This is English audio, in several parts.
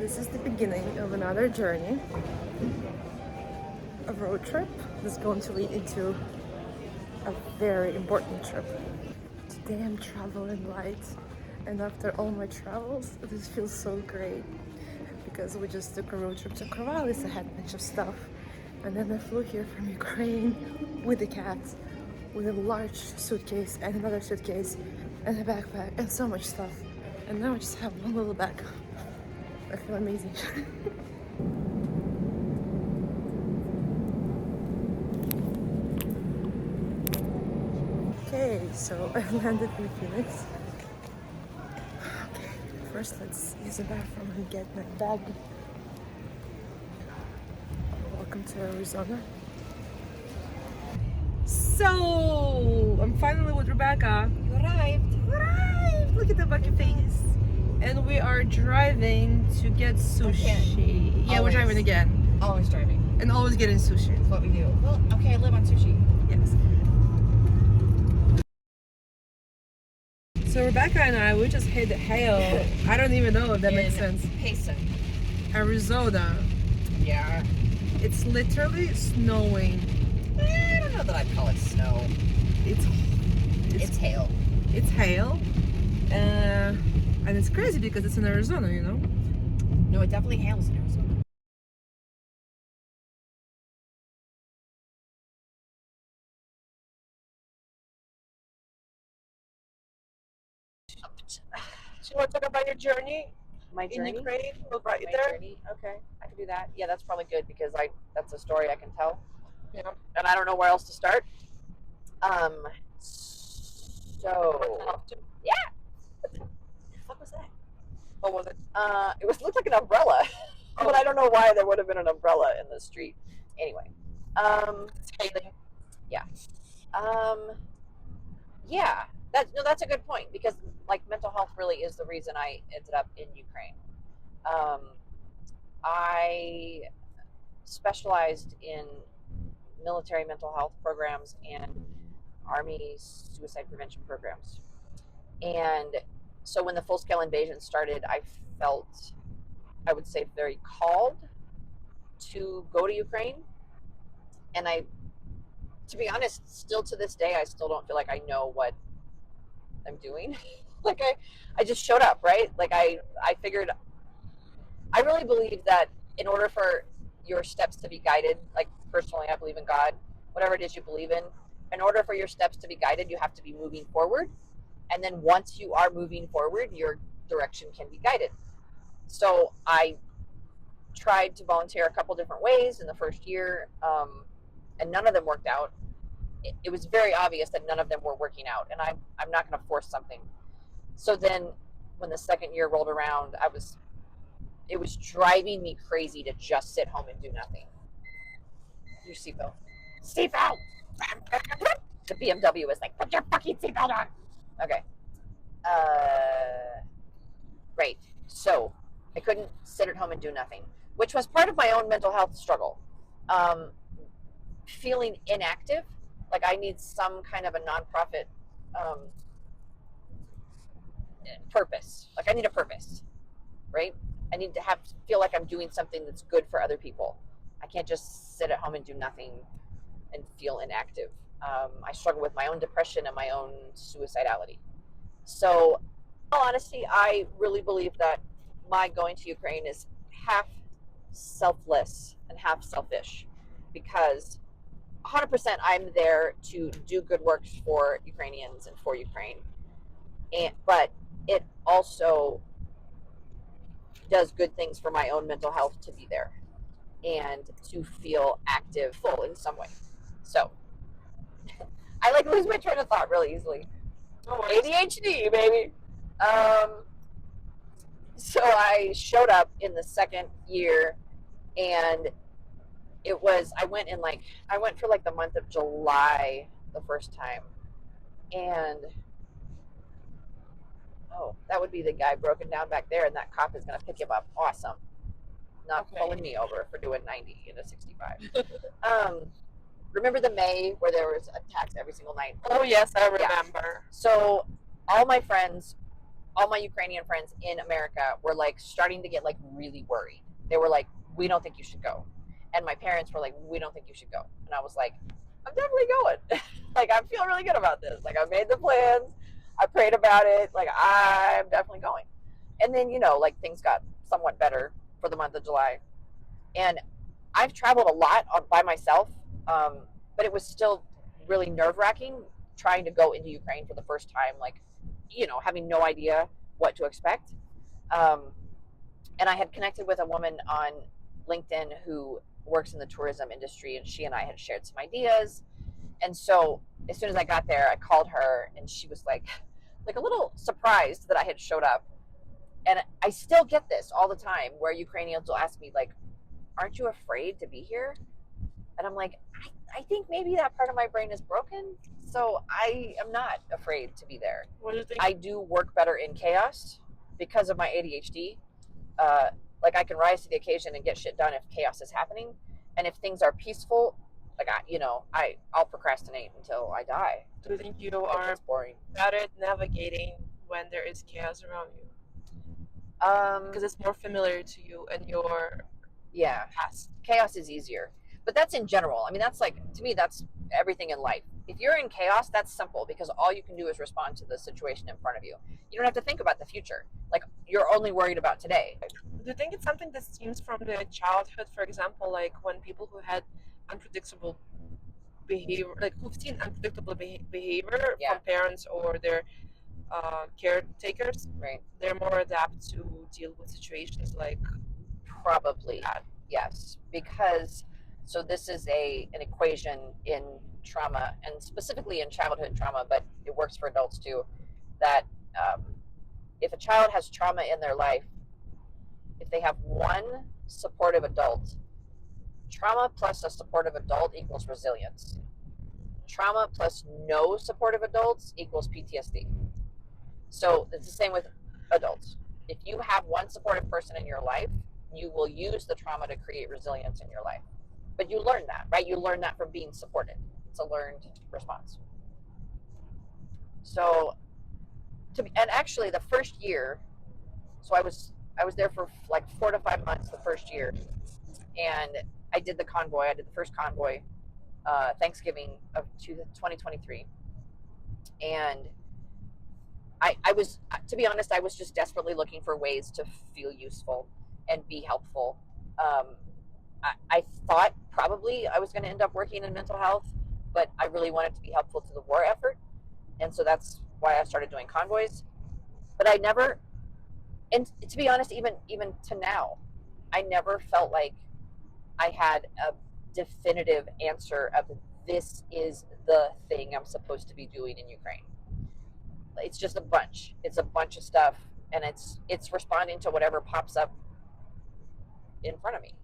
This is the beginning of another journey, a road trip that's going to lead into a very important trip. Today I'm traveling light, and after all my travels, this feels so great because we just took a road trip to Corvallis. I had a bunch of stuff, and then I flew here from Ukraine with the cats, with a large suitcase and another suitcase and a backpack and so much stuff. And now I just have one little bag. I feel amazing. Okay, so I landed in Phoenix. Okay, first let's use the bathroom and get my bag. Welcome to Arizona. So I'm finally with Rebecca. You arrived. Look at the bucket face. And we are driving to get sushi. Yeah, we're Always. driving again. Always driving. And always getting sushi. That's what we do. Well, okay, I live on sushi. Yes. So Rebecca and I, we just hit hail. I don't even know if that makes sense. Payson. Arizona. Yeah. It's literally snowing. I don't know that I'd call it snow. It's hail. It's hail. And it's crazy because it's in Arizona, you know? No, it definitely hails in Arizona. So you want to talk about your journey My journey? in Ukraine? What brought you My there? journey? Okay, I can do that. Yeah, that's probably good because that's a story I can tell. Yeah. And I don't know where else to start. So yeah. What the fuck was that? What was it? It looked like an umbrella, but I don't know why there would have been an umbrella in the street. Anyway, It's hailing. yeah, yeah. That's a good point because like mental health really is the reason I ended up in Ukraine. I specialized in military mental health programs and Army suicide prevention programs, and so when the full scale invasion started, I felt, I would say, very called to go to Ukraine. And to be honest, still to this day, I still don't feel like I know what I'm doing. Like I just showed up, right? Like I figured, I really believe that in order for your steps to be guided, like personally, I believe in God, whatever it is you believe in order for your steps to be guided, you have to be moving forward. And then once you are moving forward, your direction can be guided. So I tried to volunteer a couple different ways in the first year, and none of them worked out. It was very obvious that none of them were working out, and I'm not going to force something. So then, when the second year rolled around, it was driving me crazy to just sit home and do nothing. Your seatbelt. Seatbelt. The BMW was like, put your fucking seatbelt on. Okay. Great. So I couldn't sit at home and do nothing, which was part of my own mental health struggle. Feeling inactive, like I need some kind of a nonprofit purpose. Like I need a purpose, right? I need to feel like I'm doing something that's good for other people. I can't just sit at home and do nothing and feel inactive. I struggle with my own depression and my own suicidality. So, in all honesty, I really believe that my going to Ukraine is half selfless and half selfish because 100% I'm there to do good works for Ukrainians and for Ukraine. But it also does good things for my own mental health to be there and to feel active, full in some way. So I like lose my train of thought really easily. Oh, ADHD, baby. So I showed up in the second year, and I went for like the month of July the first time, and oh, that would be the guy broken down back there, and that cop is gonna pick him up. Awesome. Not pulling me over for doing 90 in a 65. Remember the May where there was attacks every single night? Oh yes, I remember. Yeah. So all my friends all my Ukrainian friends in America were like starting to get like really worried. They were like, we don't think you should go. And my parents were like, we don't think you should go. And I was like, I'm definitely going. Like, I feel really good about this. Like, I made the plans. I prayed about it. Like, I'm definitely going. And then, like things got somewhat better for the month of July. And I've traveled a lot by myself, but it was still really nerve-wracking trying to go into Ukraine for the first time, like, having no idea what to expect. And I had connected with a woman on LinkedIn who works in the tourism industry, and she and I had shared some ideas. And so as soon as I got there, I called her, and she was like a little surprised that I had showed up. And I still get this all the time where Ukrainians will ask me, like, aren't you afraid to be here? And I'm like, I think maybe that part of my brain is broken. So I am not afraid to be there. What do you think? I do work better in chaos because of my ADHD. Like, I can rise to the occasion and get shit done if chaos is happening. And if things are peaceful, like, I'll procrastinate until I die. Do you think you are boring better at navigating when there is chaos around you? Because it's more familiar to you and your past. Chaos is easier, but that's in general. I mean, that's like, to me, that's everything in life. If you're in chaos, that's simple because all you can do is respond to the situation in front of you. You don't have to think about the future. Like, you're only worried about today. Do you think it's something that stems from the childhood, for example, like when people who had unpredictable behavior, like who've seen unpredictable behavior from parents or their caretakers, Right. they're more adept to deal with situations like Probably that. Yes, because so this is an equation in trauma, and specifically in childhood trauma, but it works for adults too, that if a child has trauma in their life, if they have one supportive adult, trauma plus a supportive adult equals resilience. Trauma plus no supportive adults equals PTSD. So it's the same with adults. If you have one supportive person in your life, you will use the trauma to create resilience in your life. But you learn that, right? You learn that from being supported. It's a learned response. So, and actually the first year, so I was there for like 4 to 5 months the first year, and I did the convoy. I did the first convoy, Thanksgiving of 2023, and I was, to be honest, I was just desperately looking for ways to feel useful and be helpful. I thought probably I was going to end up working in mental health, but I really wanted to be helpful to the war effort. And so that's why I started doing convoys. But I never, and to be honest, even to now, I never felt like I had a definitive answer of this is the thing I'm supposed to be doing in Ukraine. It's just a bunch. It's a bunch of stuff, and it's responding to whatever pops up in front of me,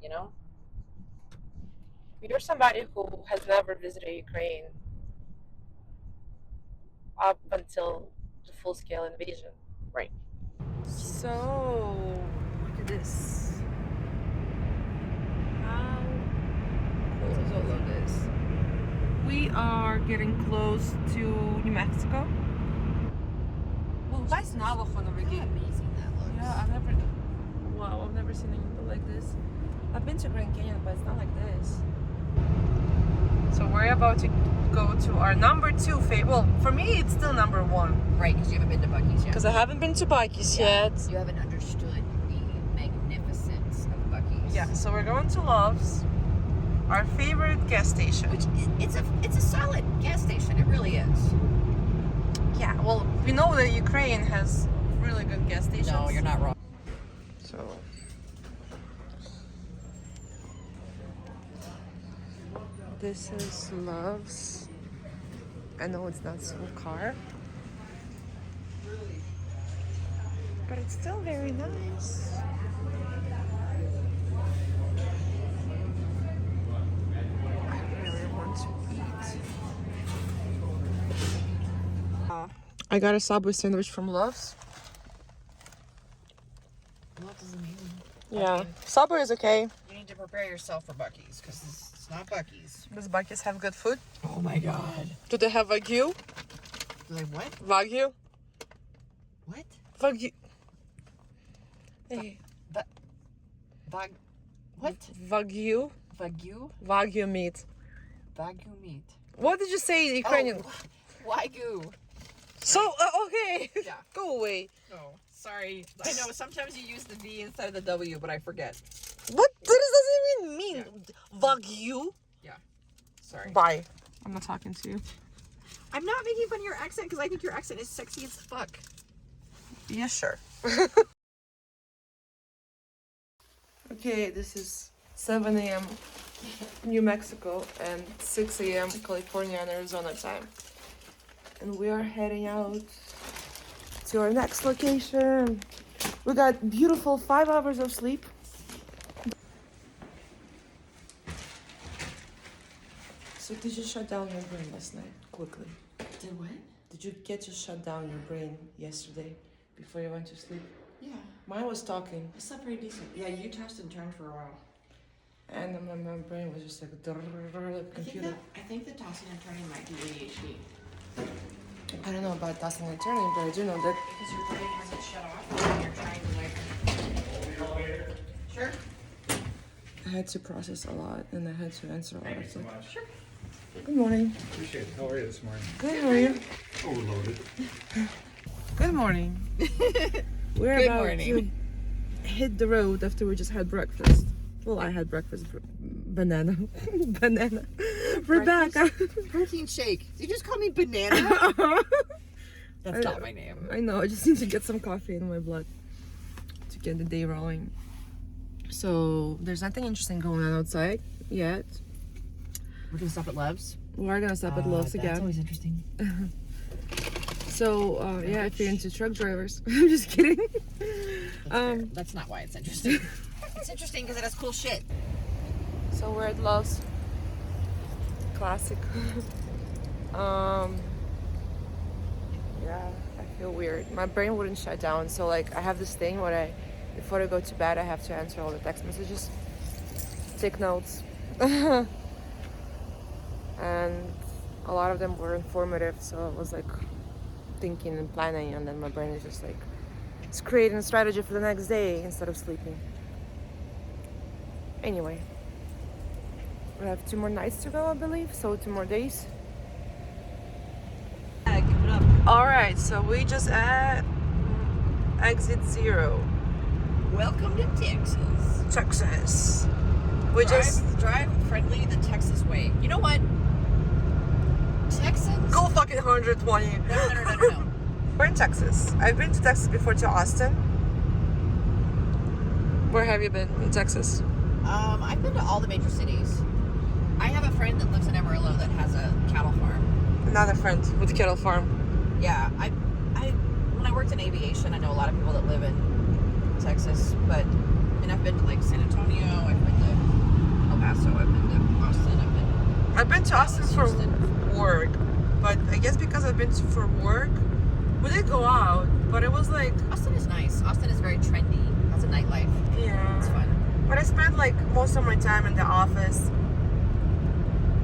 you know? You're somebody who has never visited Ukraine up until the full-scale invasion. Right. So, look at this. How cool is all of this? We are getting close to New Mexico. Well, that's not Amazing that looks. Yeah, I've never seen anything like this. I've been to Grand Canyon, but it's not like this. So we're about to go to our number 2 favorite. Well, for me, it's still number 1. Right, because you haven't been to Buc-ee's yet. Because I haven't been to Buc-ee's yet. You haven't understood the magnificence of Buc-ee's. Yeah, so we're going to Love's, our favorite gas station. Which it's a solid gas station. It really is. Yeah, well, we know that Ukraine has really good gas stations. No, you're not wrong. So, this is Love's. I know it's not so car, but it's still very nice. I really want to eat. I got a Subway sandwich from Love's. What does it mean? Yeah, Subway is okay. You need to prepare yourself for Buc-ee's because it's not Buc-ee's. Does Buc-ee's have good food? Oh my god. Do they have Wagyu? Do they what? Wagyu? What? Wagyu. Hey. What? Wagyu. Wagyu? Wagyu meat. Wagyu meat. What did you say in Ukrainian? Oh, Wagyu. So, okay. Yeah. Go away. Oh, sorry. I know sometimes you use the V instead of the W, but I forget. What does that even mean? Yeah. Wagyu? Yeah. Sorry. Bye. I'm not talking to you. I'm not making fun of your accent because I think your accent is sexy as fuck. Yeah, sure. Okay, this is 7 a.m. New Mexico and 6 a.m. California and Arizona time. And we are heading out to our next location. We got beautiful 5 hours of sleep. So did you shut down your brain last night? Quickly. Did what? Did you get to shut down your brain yesterday before you went to sleep? Yeah. Mine was talking. I slept pretty decent. Yeah, you tossed and turned for a while. And then my brain was just like a computer. I think the tossing and turning might be ADHD. I don't know about tossing and turning, but I do know that. Because your brain hasn't shut off and you're trying to like... Sure. I had to process a lot and I had to answer a lot Thank you of so stuff. much. Sure. Good morning. Appreciate it. How are you this morning? Good, how are you? Overloaded. Good morning. We're Good about morning. to hit the road after we just had breakfast. Well, I had breakfast. Banana. Banana. Rebecca. Protein shake. You just call me banana? That's not my name. I know, I just need to get some coffee in my blood to get the day rolling. So, there's nothing interesting going on outside yet. We're gonna stop at Love's. We're gonna stop at Love's That's again. always interesting. So, yeah, if you're into truck drivers. I'm just kidding. That's not why it's interesting. It's interesting because it has cool shit. So we're at Love's. Classic. Yeah, I feel weird. My brain wouldn't shut down. So like I have this thing where before I go to bed, I have to answer all the text messages, take notes. And a lot of them were informative. So I was like thinking and planning, and then my brain is just like, it's creating a strategy for the next day instead of sleeping. Anyway, we have 2 more nights to go, I believe, so 2 more days. Give it up. All right, so we just at exit 0, Welcome to Texas. Texas. We Drive friendly the Texas way. You know what? Texans. go fucking 120. No. We're in Texas. I've been to Texas before, to Austin. Where have you been in Texas? I've been to all the major cities. I have a friend that lives in Amarillo that has a cattle farm. Another friend with a cattle farm. Yeah, I when I worked in aviation, I know a lot of people that live in Texas, but I've been to like San Antonio, I've been to El Paso, I've been to Austin, I've been to Austin for Houston. work, but I guess because I've been for work, we did go out, but it was like, Austin is nice. Austin is very trendy. Has a nightlife. yeah. It's fun. But I spent like most of my time in the office,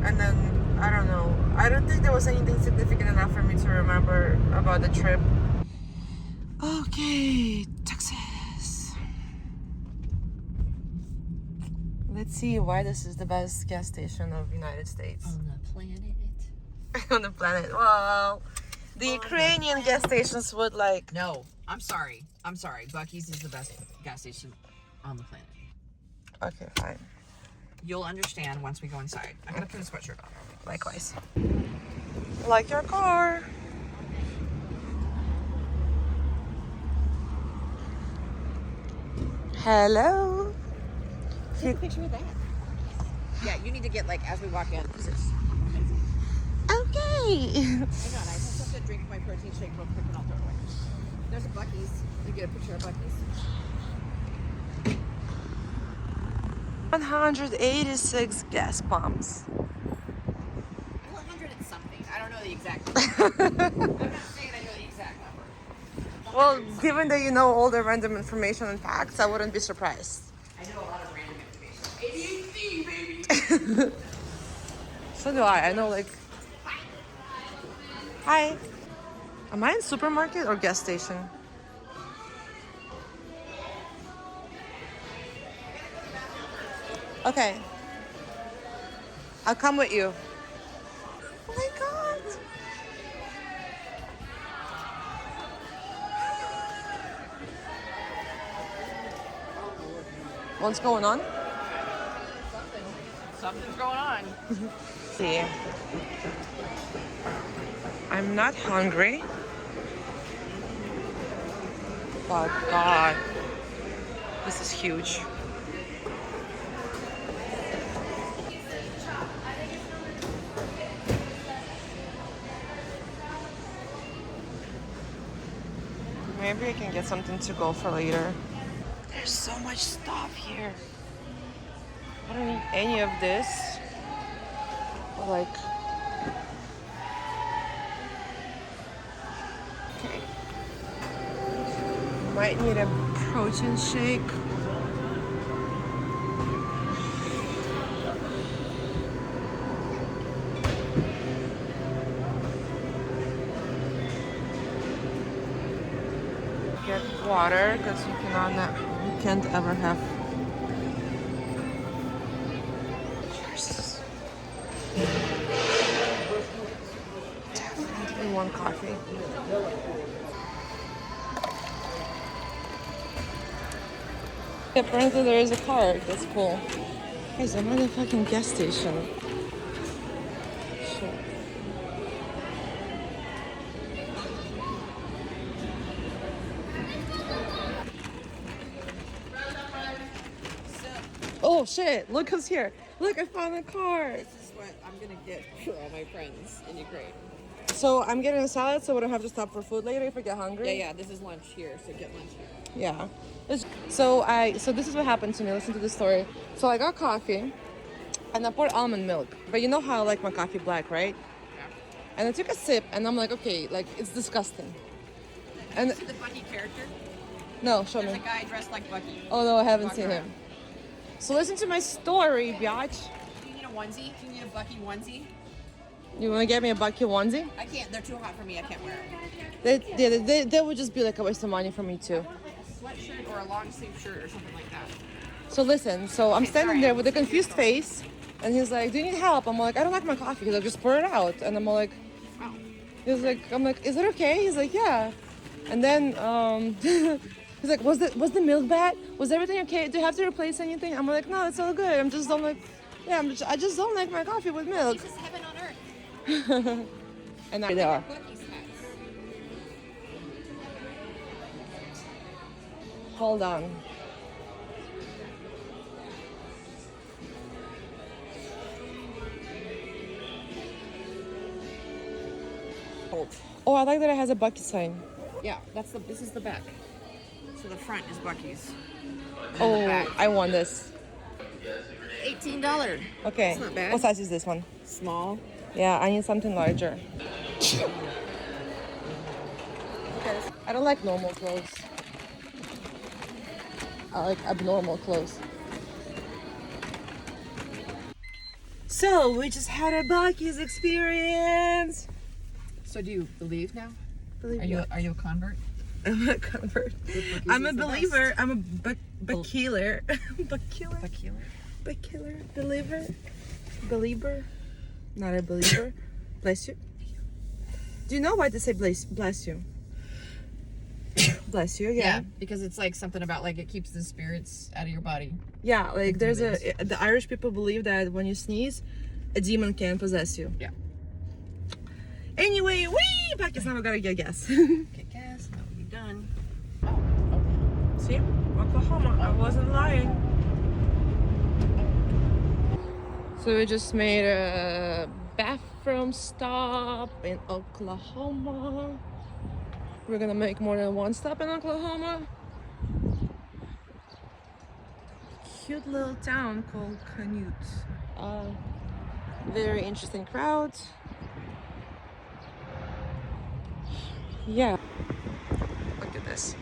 and then I don't know. I don't think there was anything significant enough for me to remember about the trip. Okay, Texas. Let's see why this is the best gas station of the United States On the planet. on the planet. Well, the Ukrainian gas stations would like. No, I'm sorry. Buc-ee's is the best gas station on the planet. Okay, fine. You'll understand once we go inside. I gotta put a sweatshirt on. Likewise. Like your car. Hello. Take a picture of that. Yeah, you need to get like as we walk in because it's amazing. Okay. Hang on, I just have to drink my protein shake real quick and I'll throw it away. There's a Buc-ee's. You get a picture of Buc-ee's. 186 gas pumps. 100 and something. I don't know the exact number. I'm not saying I know the exact number. Well, given that you know all the random information and facts, I wouldn't be surprised. I know a lot of random information. ADHD, baby! So do I. I know like. Hi. Am I in supermarket or gas station? Okay. I'll come with you. Oh my god. What's going on? Something's going on. See. I'm not hungry. But god, this is huge. Maybe I can get something to go for later. There's so much stuff here. I don't need any of this. Like, okay. Might need a protein shake. Get water because you can't ever have. Cheers. Definitely want coffee. Apparently there is a card. That's cool. Guys, I'm at a fucking gas station. Shit. Oh shit! Look who's here! Look, I found a card. This is what I'm gonna get for all my friends in Ukraine. So I'm getting a salad, so we don't have to stop for food later if I get hungry. Yeah. This is lunch here, so get lunch here. Yeah. So this is what happened to me. Listen to the story. So I got coffee, and I poured almond milk. But you know how I like my coffee black, right? Yeah. And I took a sip, and I'm like, okay, like it's disgusting. And See the Bucky character? no, show There's me. a guy dressed like Bucky. Oh no, I haven't Walking seen around. him. So listen to my story, biatch. Do you need a onesie? Do you need a Bucky onesie? You want to get me a Bucky onesie? I can't. They're too hot for me. I can't wear them. They would just be like a waste of money for me too. A sweatshirt or a long sleeve shirt or something like that. So listen, so I'm Okay, standing sorry, there I'm with a listening to your confused story. face, and he's like, "Do you need help?" I'm like, "I don't like my coffee." He's like, "Just pour it out," and I'm like, Oh. I'm like, "Is it okay?" He's like, "Yeah," and then he's like, "Was the milk bad? Was everything okay? Do you have to replace anything?" I'm like, "No, it's all good. I just don't like don't like my coffee with milk." This is heaven on earth. And there they are. Bucky's hats. Hold on. Hold. Oh, I like that it has a Bucky sign. Yeah, this is the back. So the front is Bucky's. Oh, back. I want this. $18. Okay. It's not bad. What size is this one? Small. Yeah, I need something larger. I don't like normal clothes. I like abnormal clothes. So we just had a Bucky's experience. So do you believe now? Believe Are you a convert? I'm a convert. I'm a believer. I'm a Buckkeeler. Buckkeeler. Buckkeeler. Believer. Not a believer. Bless you. Do you know why they say bless you? Bless you, yeah. Because it's like something about like it keeps the spirits out of your body. Yeah, like there's the Irish people believe that when you sneeze, a demon can possess you. Yeah. Anyway, back is now we gotta get gas. Get gas. That would be done. Oh. See? Oklahoma. I wasn't lying. So we just made a bathroom stop in Oklahoma. We're gonna make more than one stop in Oklahoma. Cute little town called Canute. Very interesting crowd. Yeah. Look at this.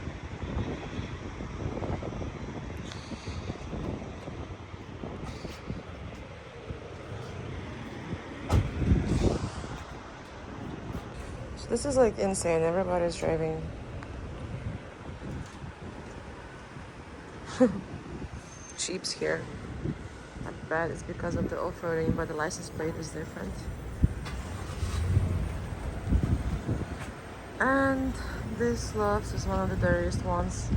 So this is like insane. Everybody's driving. Jeeps here. bad is because of the off-roading, but the license plate is different. And this Loves is one of the dirtiest ones.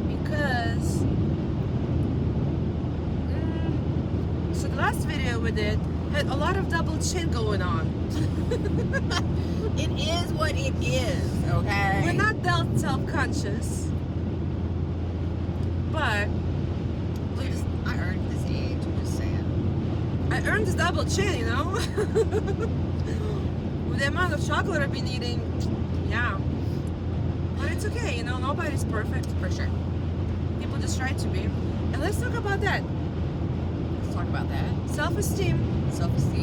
Because so the last video we did had a lot of double chin going on. It is what it is, okay? We're not that self-conscious, but I earned this age, I'm just saying. I earned this double chin, you know? With the amount of chocolate I've been eating, yeah. But it's okay, you know, nobody's perfect. For sure. People just try to be. And let's talk about that. Let's talk about that. Self-esteem. Self-esteem.